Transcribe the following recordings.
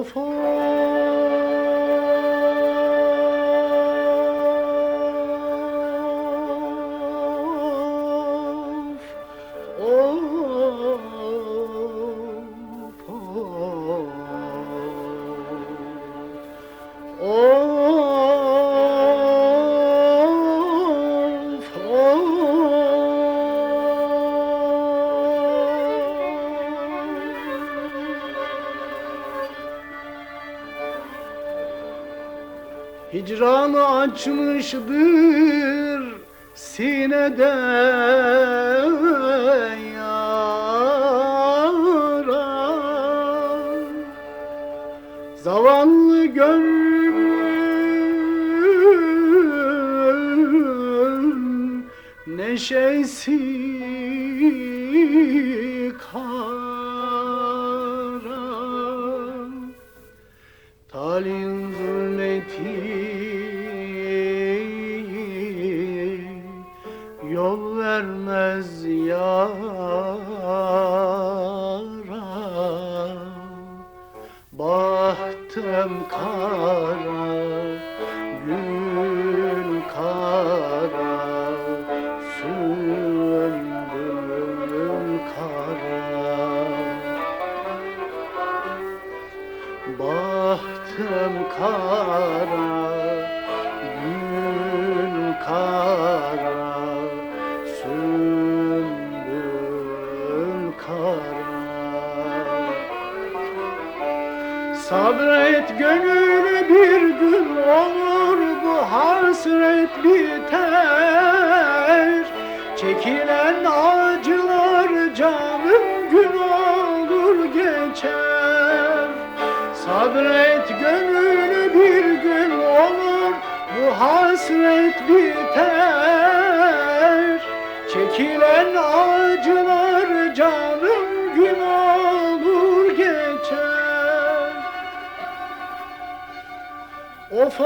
Of hicran açmışdır sinede yara. Zavallı gönlüm neşesi kara. Talih'in zulmeti yol vermez yara. Bahtım kara, gün kara, sümbül kara. Bahtım kara, gün kara, sümbül kara. Sabret gönül, bir gün olur bu hasret biter. Çekilen acılar canım gün olur geçer. Sabret gönül, bir gün olur bu hasret biter. Çekilen acılar canım gün olur geçer. Of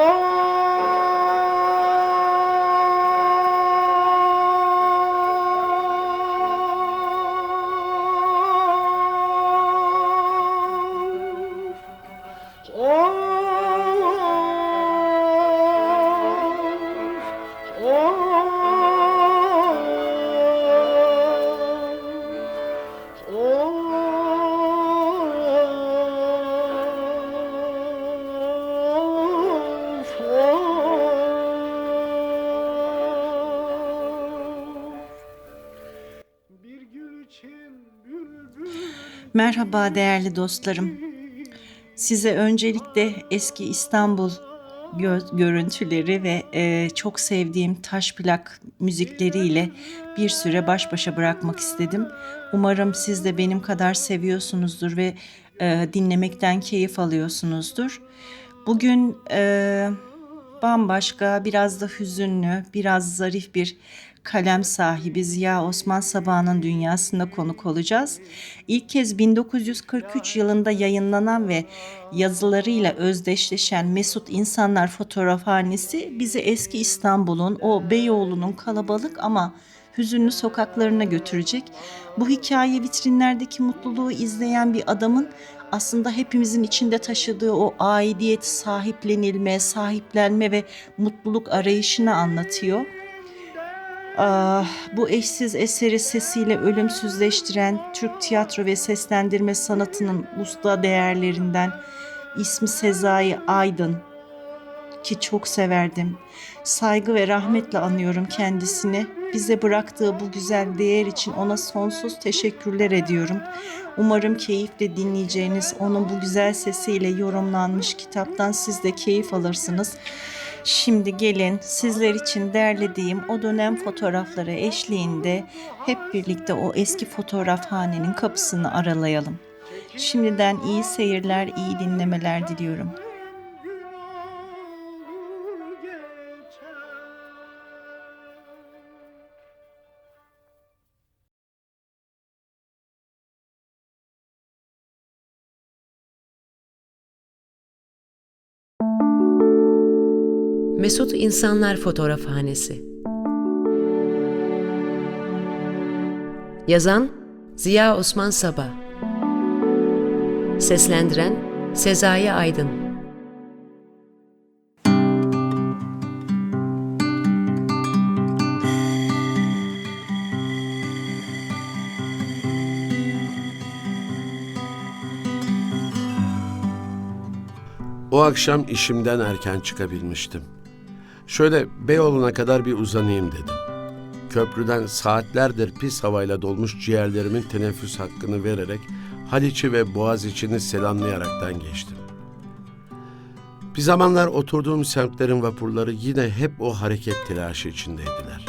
Merhaba değerli dostlarım. Size öncelikle eski İstanbul görüntüleri ve çok sevdiğim taş plak müzikleriyle bir süre baş başa bırakmak istedim. Umarım siz de benim kadar seviyorsunuzdur ve dinlemekten keyif alıyorsunuzdur. Bugün bambaşka, biraz da hüzünlü, biraz zarif bir kalem sahibi Ziya Osman Sabah'ın dünyasında konuk olacağız. İlk kez 1943 yılında yayınlanan ve yazılarıyla özdeşleşen Mesut İnsanlar Fotoğrafhanesi bizi eski İstanbul'un, o Beyoğlu'nun kalabalık ama hüzünlü sokaklarına götürecek. Bu hikaye vitrinlerdeki mutluluğu izleyen bir adamın aslında hepimizin içinde taşıdığı o aidiyet, sahiplenilme, sahiplenme ve mutluluk arayışını anlatıyor. Bu eşsiz eseri sesiyle ölümsüzleştiren Türk tiyatro ve seslendirme sanatının usta değerlerinden ismi Sezai Aydın, ki çok severdim. Saygı ve rahmetle anıyorum kendisini. Bize bıraktığı bu güzel değer için ona sonsuz teşekkürler ediyorum. Umarım keyifle dinleyeceğiniz onun bu güzel sesiyle yorumlanmış kitaptan siz de keyif alırsınız. Şimdi gelin sizler için derlediğim o dönem fotoğrafları eşliğinde hep birlikte o eski fotoğrafhanenin kapısını aralayalım. Şimdiden iyi seyirler, iyi dinlemeler diliyorum. Mesut İnsanlar Fotoğrafhanesi. Yazan Ziya Osman Sabah. Seslendiren Sezai Aydın. O akşam işimden erken çıkabilmiştim. Şöyle Beyoğlu'na kadar bir uzanayım dedim. Köprüden saatlerdir pis havayla dolmuş ciğerlerimin teneffüs hakkını vererek Haliç'i ve Boğaziçi'ni selamlayaraktan geçtim. Bir zamanlar oturduğum semtlerin vapurları yine hep o hareket telaşı içindeydiler.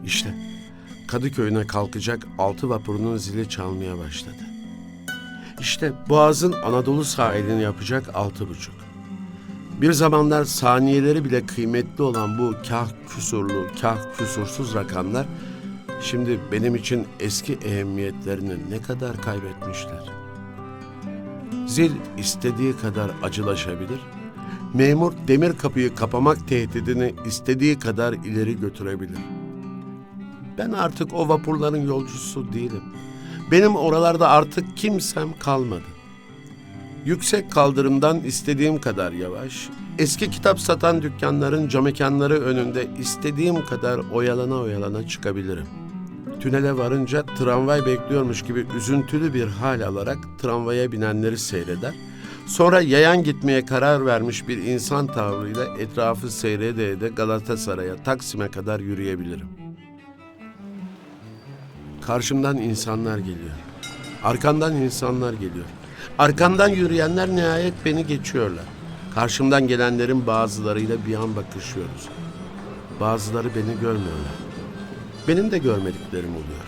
İşte Kadıköy'üne kalkacak 6 vapurunun zili çalmaya başladı. İşte Boğaz'ın Anadolu sahilini yapacak 6.30. Bir zamanlar saniyeleri bile kıymetli olan bu kah küsurlu, kah küsursuz rakamlar şimdi benim için eski ehemmiyetlerini ne kadar kaybetmişler. Zil istediği kadar acılaşabilir, memur demir kapıyı kapamak tehdidini istediği kadar ileri götürebilir. Ben artık o vapurların yolcusu değilim. Benim oralarda artık kimsem kalmadı. Yüksek kaldırımdan istediğim kadar yavaş, eski kitap satan dükkanların camekanları önünde istediğim kadar oyalana çıkabilirim. Tünele varınca tramvay bekliyormuş gibi üzüntülü bir hal alarak tramvaya binenleri seyreder, sonra yayan gitmeye karar vermiş bir insan tavrıyla etrafı seyrede de Galatasaray'a, Taksim'e kadar yürüyebilirim. Karşımdan insanlar geliyor. Arkamdan insanlar geliyor. Arkamdan yürüyenler nihayet beni geçiyorlar. Karşımdan gelenlerin bazılarıyla bir an bakışıyoruz. Bazıları beni görmüyorlar. Benim de görmediklerim oluyor.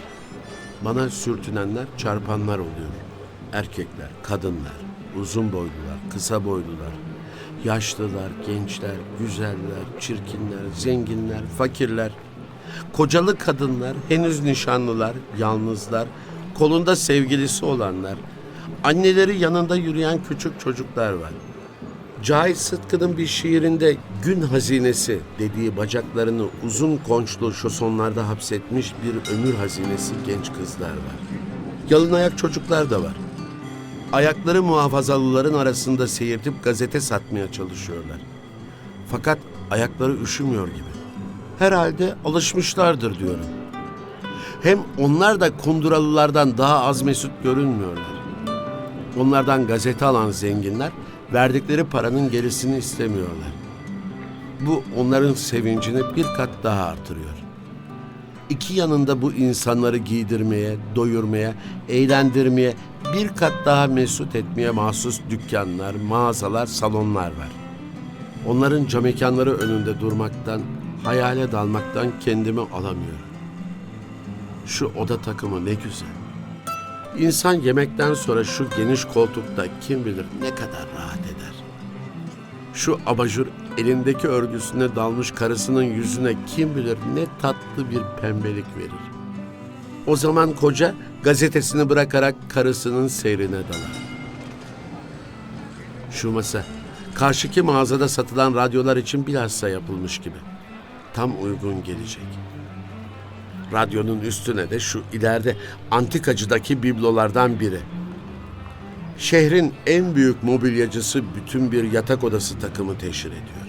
Bana sürtünenler, çarpanlar oluyor. Erkekler, kadınlar, uzun boylular, kısa boylular, yaşlılar, gençler, güzeller, çirkinler, zenginler, fakirler, kocalı kadınlar, henüz nişanlılar, yalnızlar, kolunda sevgilisi olanlar, anneleri yanında yürüyen küçük çocuklar var. Cahit Sıtkı'nın bir şiirinde gün hazinesi dediği bacaklarını uzun konçlu şosonlarda hapsetmiş bir ömür hazinesi genç kızlar var. Yalın ayak çocuklar da var. Ayakları muhafazalıların arasında seyirtip gazete satmaya çalışıyorlar. Fakat ayakları üşümüyor gibi. Herhalde alışmışlardır diyorum. Hem onlar da kunduralılardan daha az mesut görünmüyorlar. Onlardan gazete alan zenginler verdikleri paranın gerisini istemiyorlar. Bu onların sevincini bir kat daha artırıyor. İki yanında bu insanları giydirmeye, doyurmaya, eğlendirmeye, bir kat daha mesut etmeye mahsus dükkanlar, mağazalar, salonlar var. Onların camekanları önünde durmaktan, hayale dalmaktan kendimi alamıyorum. Şu oda takımı ne güzel. İnsan yemekten sonra şu geniş koltukta kim bilir ne kadar rahat eder. Şu abajur elindeki örgüsüne dalmış karısının yüzüne kim bilir ne tatlı bir pembelik verir. O zaman koca gazetesini bırakarak karısının seyrine dalar. Şu masa karşıki mağazada satılan radyolar için bilhassa yapılmış gibi. Tam uygun gelecek. Radyonun üstüne de şu ileride antikacıdaki biblolardan biri. Şehrin en büyük mobilyacısı bütün bir yatak odası takımı teşhir ediyor.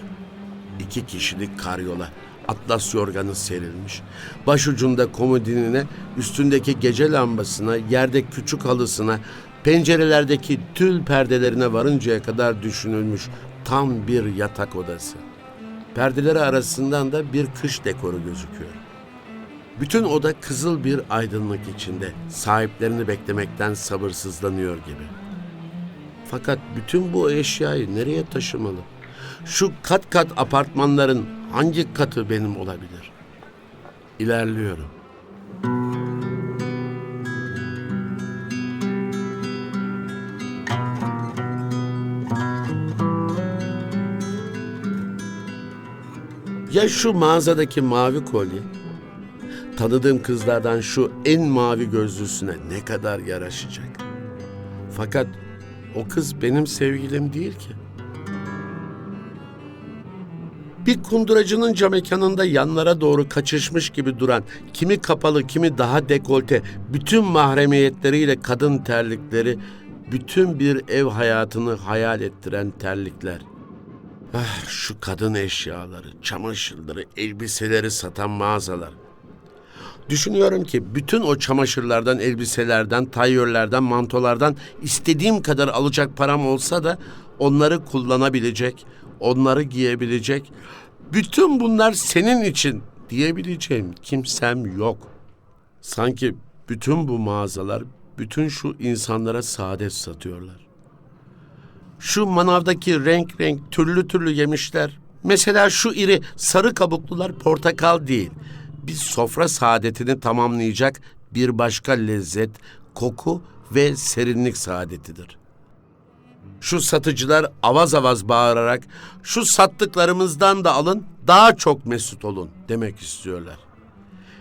2 kişilik karyola, atlas yorganı serilmiş. Başucunda komodinine, üstündeki gece lambasına, yerde küçük halısına, pencerelerdeki tül perdelerine varıncaya kadar düşünülmüş tam bir yatak odası. Perdeleri arasından da bir kış dekoru gözüküyor. Bütün oda kızıl bir aydınlık içinde, sahiplerini beklemekten sabırsızlanıyor gibi. Fakat bütün bu eşyayı nereye taşımalı? Şu kat kat apartmanların hangi katı benim olabilir? İlerliyorum. Ya şu mağazadaki mavi kolye? Tanıdığım kızlardan şu en mavi gözlüsüne ne kadar yaraşacak. Fakat o kız benim sevgilim değil ki. Bir kunduracının camekanında yanlara doğru kaçışmış gibi duran, kimi kapalı kimi daha dekolte, bütün mahremiyetleriyle kadın terlikleri bütün bir ev hayatını hayal ettiren terlikler. Ah, şu kadın eşyaları, çamaşırları, elbiseleri satan mağazalar. Düşünüyorum ki bütün o çamaşırlardan, elbiselerden, tayyörlerden, mantolardan istediğim kadar alacak param olsa da onları kullanabilecek, onları giyebilecek, bütün bunlar senin için diyebileceğim kimsem yok. Sanki bütün bu mağazalar, bütün şu insanlara saadet satıyorlar. Şu manavdaki renk renk, türlü türlü yemişler. Mesela şu iri sarı kabuklular portakal değil. Bir sofra saadetini tamamlayacak bir başka lezzet, koku ve serinlik saadetidir. Şu satıcılar avaz avaz bağırarak şu sattıklarımızdan da alın, daha çok mesut olun demek istiyorlar.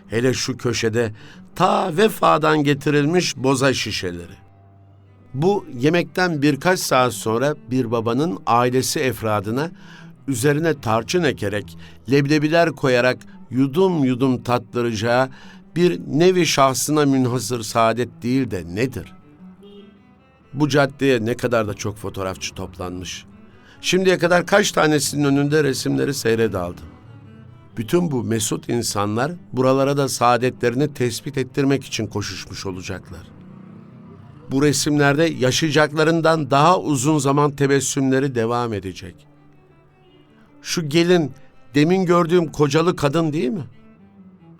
Hele şu köşede ta Vefa'dan getirilmiş boza şişeleri. Bu yemekten birkaç saat sonra bir babanın ailesi efradına üzerine tarçın ekerek, leblebiler koyarak yudum yudum tattıracağı bir nevi şahsına münhasır saadet değil de nedir? Bu caddeye ne kadar da çok fotoğrafçı toplanmış. Şimdiye kadar kaç tanesinin önünde resimleri seyrede aldım. Bütün bu mesut insanlar buralara da saadetlerini tespit ettirmek için koşuşmuş olacaklar. Bu resimlerde yaşayacaklarından daha uzun zaman tebessümleri devam edecek. Şu gelin, demin gördüğüm kocalı kadın değil mi?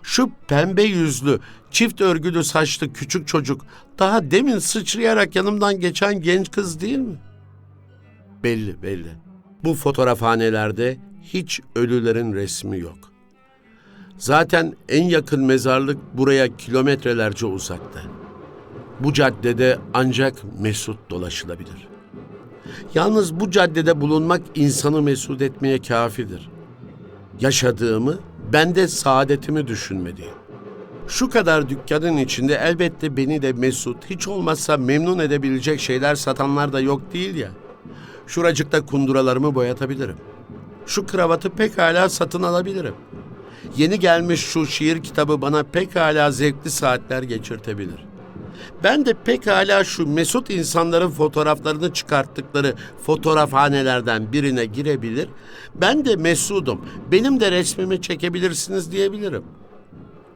Şu pembe yüzlü, çift örgülü saçlı küçük çocuk, daha demin sıçrayarak yanımdan geçen genç kız değil mi? Belli, belli. Bu fotoğrafhanelerde hiç ölülerin resmi yok. Zaten en yakın mezarlık buraya kilometrelerce uzakta. Bu caddede ancak mesut dolaşılabilir. Yalnız bu caddede bulunmak insanı mesut etmeye kafidir. Yaşadığımı, ben de saadetimi düşünmeliyim. Şu kadar dükkanın içinde elbette beni de mesut, hiç olmazsa memnun edebilecek şeyler satanlar da yok değil ya. Şuracıkta kunduralarımı boyatabilirim. Şu kravatı pekala satın alabilirim. Yeni gelmiş şu şiir kitabı bana pekala zevkli saatler geçirtebilir. Ben de pekala şu mesut insanların fotoğraflarını çıkarttıkları fotoğrafhanelerden birine girebilir, ben de mesudum, benim de resmimi çekebilirsiniz diyebilirim.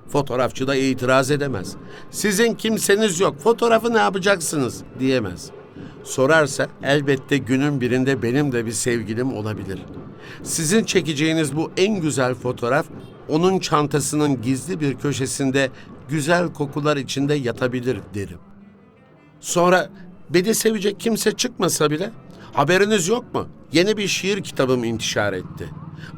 Fotoğrafçı da itiraz edemez. Sizin kimseniz yok, fotoğrafı ne yapacaksınız diyemez. Sorarsa elbette günün birinde benim de bir sevgilim olabilir. Sizin çekeceğiniz bu en güzel fotoğraf onun çantasının gizli bir köşesinde güzel kokular içinde yatabilir derim. Sonra beni sevecek kimse çıkmasa bile haberiniz yok mu? Yeni bir şiir kitabım intişar etti.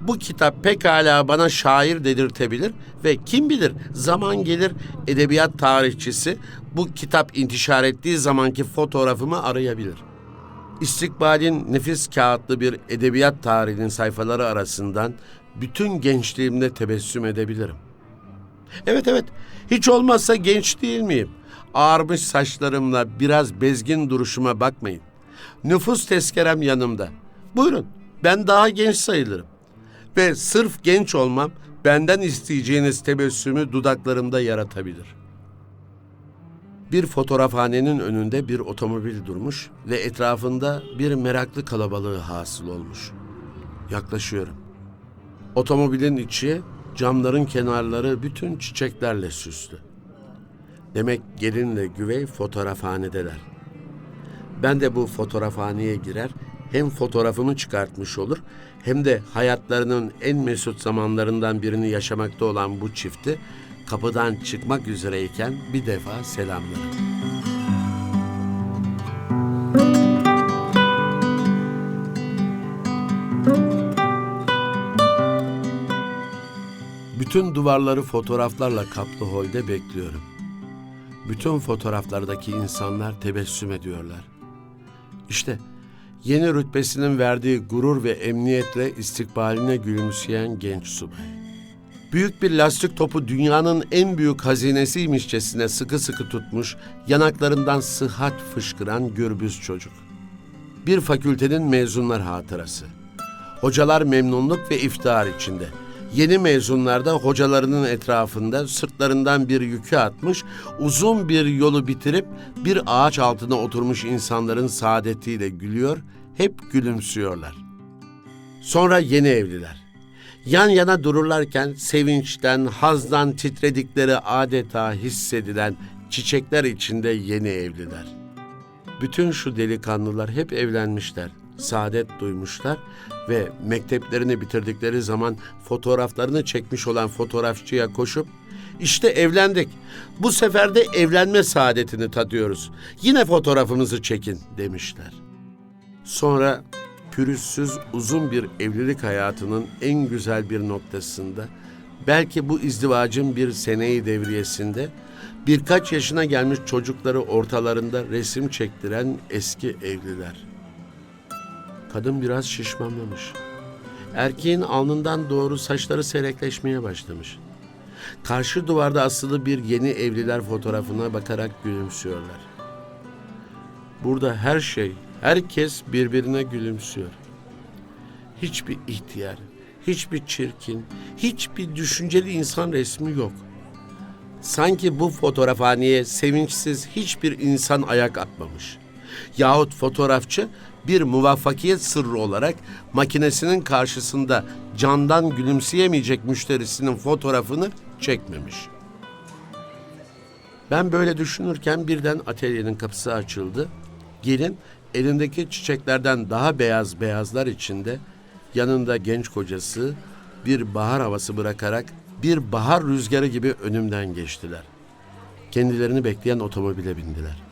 Bu kitap pekala bana şair dedirtebilir ve kim bilir zaman gelir edebiyat tarihçisi bu kitap intişar ettiği zamanki fotoğrafımı arayabilir. İstikbalin nefis kağıtlı bir edebiyat tarihinin sayfaları arasından bütün gençliğimde tebessüm edebilirim. Evet, hiç olmazsa genç değil miyim? Ağarmış saçlarımla biraz bezgin duruşuma bakmayın. Nüfus tezkerem yanımda. Buyurun, ben daha genç sayılırım. Ve sırf genç olmam benden isteyeceğiniz tebessümü dudaklarımda yaratabilir. Bir fotoğrafhanenin önünde bir otomobil durmuş ve etrafında bir meraklı kalabalığı hasıl olmuş. Yaklaşıyorum. Otomobilin içi, camların kenarları bütün çiçeklerle süslü. Demek gelinle güvey fotoğrafhanedeler. Ben de bu fotoğrafhaneye girer, hem fotoğrafımı çıkartmış olur, hem de hayatlarının en mesut zamanlarından birini yaşamakta olan bu çifti kapıdan çıkmak üzereyken bir defa selamlarım. Bütün duvarları fotoğraflarla kaplı holde bekliyorum. Bütün fotoğraflardaki insanlar tebessüm ediyorlar. İşte yeni rütbesinin verdiği gurur ve emniyetle istikbaline gülümseyen genç subay. Büyük bir lastik topu dünyanın en büyük hazinesiymişçesine sıkı sıkı tutmuş, yanaklarından sıhhat fışkıran gürbüz çocuk. Bir fakültenin mezunlar hatırası. Hocalar memnunluk ve iftihar içinde. Yeni mezunlar da hocalarının etrafında sırtlarından bir yükü atmış, uzun bir yolu bitirip bir ağaç altına oturmuş insanların saadetiyle gülüyor, hep gülümsüyorlar. Sonra yeni evliler. Yan yana dururlarken sevinçten, hazdan titredikleri adeta hissedilen çiçekler içinde yeni evliler. Bütün şu delikanlılar hep evlenmişler, saadet duymuşlar ve mekteplerini bitirdikleri zaman fotoğraflarını çekmiş olan fotoğrafçıya koşup "İşte evlendik, bu sefer de evlenme saadetini tadıyoruz, yine fotoğrafımızı çekin" demişler. Sonra pürüzsüz uzun bir evlilik hayatının en güzel bir noktasında, belki bu izdivacın bir seneyi devriyesinde, birkaç yaşına gelmiş çocukları ortalarında resim çektiren eski evliler. Kadın biraz şişmanlamış. Erkeğin alnından doğru saçları seyrekleşmeye başlamış. Karşı duvarda asılı bir yeni evliler fotoğrafına bakarak gülümsüyorlar. Burada her şey, herkes birbirine gülümsüyor. Hiçbir ihtiyar, hiçbir çirkin, hiçbir düşünceli insan resmi yok. Sanki bu fotoğrafhaneye sevinçsiz hiçbir insan ayak atmamış. Yahut fotoğrafçı bir muvaffakiyet sırrı olarak makinesinin karşısında candan gülümseyemeyecek müşterisinin fotoğrafını çekmemiş. Ben böyle düşünürken birden atölyenin kapısı açıldı. Gelin elindeki çiçeklerden daha beyazlar içinde, yanında genç kocası bir bahar havası bırakarak bir bahar rüzgarı gibi önümden geçtiler. Kendilerini bekleyen otomobile bindiler.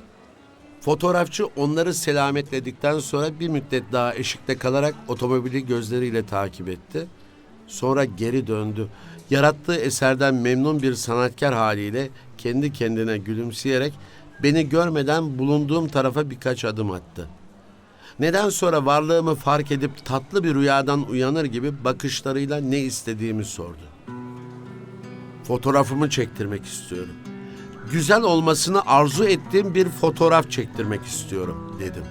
Fotoğrafçı onları selametledikten sonra bir müddet daha eşikte kalarak otomobili gözleriyle takip etti. Sonra geri döndü. Yarattığı eserden memnun bir sanatkar haliyle kendi kendine gülümseyerek beni görmeden bulunduğum tarafa birkaç adım attı. Neden sonra varlığımı fark edip tatlı bir rüyadan uyanır gibi bakışlarıyla ne istediğimi sordu. Fotoğrafımı çektirmek istiyorum. Güzel olmasını arzu ettiğim bir fotoğraf çektirmek istiyorum dedim.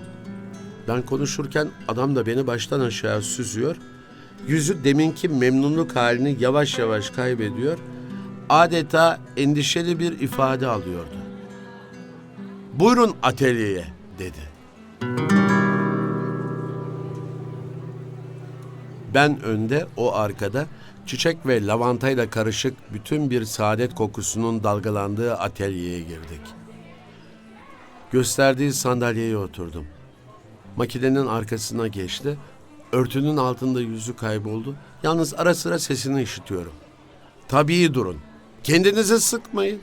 Ben konuşurken adam da beni baştan aşağı süzüyor. Yüzü deminki memnunluk halini yavaş yavaş kaybediyor. Adeta endişeli bir ifade alıyordu. "Buyurun atölyeye" dedi. Ben önde, o arkada, çiçek ve lavantayla karışık bütün bir saadet kokusunun dalgalandığı atölyeye girdik. Gösterdiği sandalyeye oturdum. Makinenin arkasına geçti. Örtünün altında yüzü kayboldu. Yalnız ara sıra sesini işitiyorum. "Tabii durun. Kendinizi sıkmayın.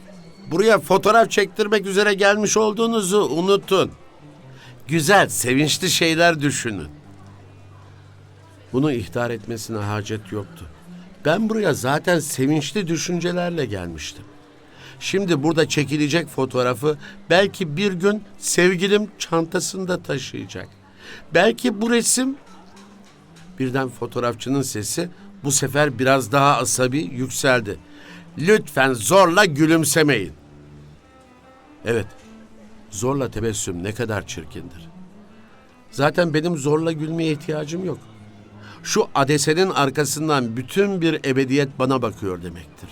Buraya fotoğraf çektirmek üzere gelmiş olduğunuzu unutun. Güzel, sevinçli şeyler düşünün." Bunu ihtar etmesine hacet yoktu. Ben buraya zaten sevinçli düşüncelerle gelmiştim. Şimdi burada çekilecek fotoğrafı belki bir gün sevgilim çantasında taşıyacak. Belki bu resim... Birden fotoğrafçının sesi bu sefer biraz daha asabi yükseldi. "Lütfen zorla gülümsemeyin." Evet, zorla tebessüm ne kadar çirkindir. Zaten benim zorla gülmeye ihtiyacım yok. Şu adesenin arkasından bütün bir ebediyet bana bakıyor demektir.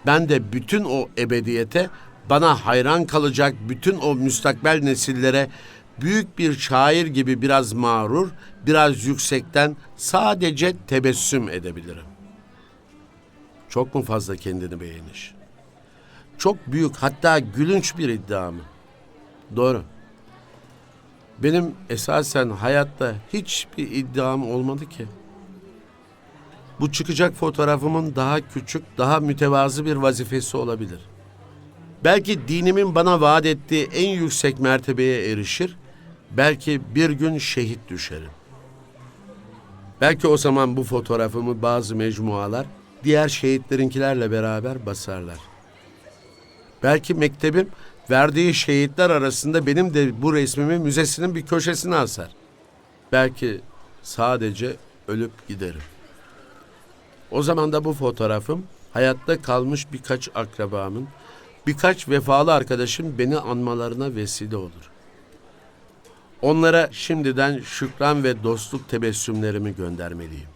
Ben de bütün o ebediyete, bana hayran kalacak bütün o müstakbel nesillere büyük bir şair gibi biraz mağrur, biraz yüksekten sadece tebessüm edebilirim. Çok mu fazla kendini beğeniş? Çok büyük, hatta gülünç bir iddia mı? Doğru. Benim esasen hayatta hiçbir iddiam olmadı ki. Bu çıkacak fotoğrafımın daha küçük, daha mütevazı bir vazifesi olabilir. Belki dinimin bana vaat ettiği en yüksek mertebeye erişir, belki bir gün şehit düşerim. Belki o zaman bu fotoğrafımı bazı mecmualar, diğer şehitlerinkilerle beraber basarlar. Belki mektebim verdiği şehitler arasında benim de bu resmimi müzesinin bir köşesine asar. Belki sadece ölüp giderim. O zaman da bu fotoğrafım hayatta kalmış birkaç akrabamın, birkaç vefalı arkadaşım beni anmalarına vesile olur. Onlara şimdiden şükran ve dostluk tebessümlerimi göndermeliyim.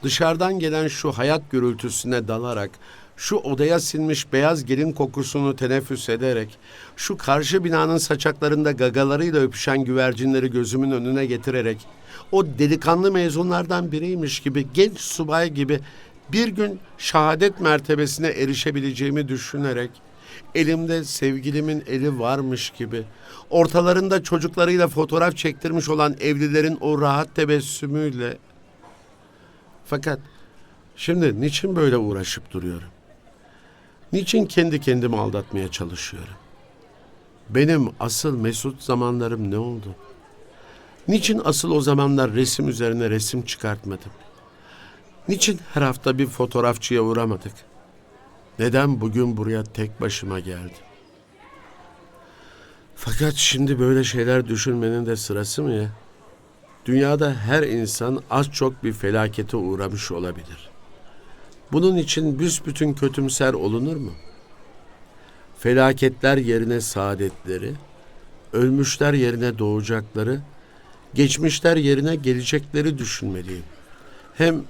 Dışarıdan gelen şu hayat gürültüsüne dalarak, şu odaya sinmiş beyaz gelin kokusunu teneffüs ederek, şu karşı binanın saçaklarında gagalarıyla öpüşen güvercinleri gözümün önüne getirerek, o delikanlı mezunlardan biriymiş gibi, genç subay gibi bir gün şehadet mertebesine erişebileceğimi düşünerek, elimde sevgilimin eli varmış gibi, ortalarında çocuklarıyla fotoğraf çektirmiş olan evlilerin o rahat tebessümüyle... Fakat şimdi niçin böyle uğraşıp duruyorum? Niçin kendi kendimi aldatmaya çalışıyorum? Benim asıl mesut zamanlarım ne oldu? Niçin asıl o zamanlar resim üzerine resim çıkartmadım? Niçin her hafta bir fotoğrafçıya uğramadık? Neden bugün buraya tek başıma geldim? Fakat şimdi böyle şeyler düşünmenin de sırası mı ya? Dünyada her insan az çok bir felakete uğramış olabilir. Bunun için büsbütün kötümser olunur mu? Felaketler yerine saadetleri, ölmüşler yerine doğacakları, geçmişler yerine gelecekleri düşünmeliyim. Hem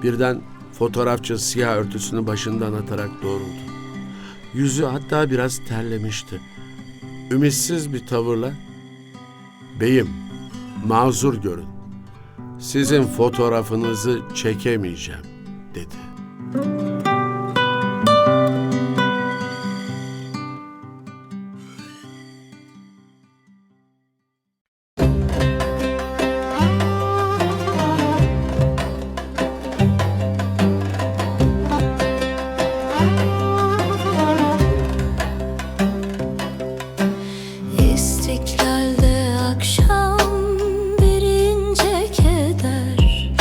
birden fotoğrafçı siyah örtüsünü başından atarak doğruldu. Yüzü hatta biraz terlemişti. Ümitsiz bir tavırla, "Beyim, mazur görün. Sizin fotoğrafınızı çekemeyeceğim," dedi. İstiklal'de akşam bir ince keder,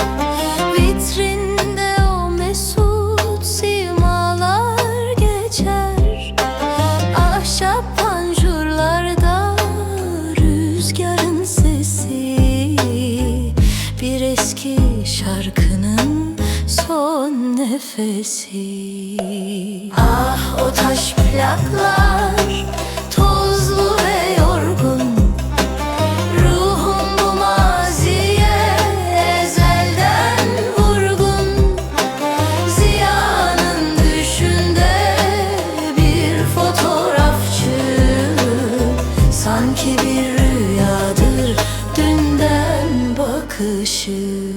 vitrinde o mesut simalar geçer. Ahşap panjurlarda rüzgarın sesi, bir eski şarkının son nefesi. Ah, o taş plaklar tozlu ve yorgun, ruhum bu maziye ezelden vurgun. Ziyanın düşünde bir fotoğrafçı, sanki bir rüyadır dünden bakışı.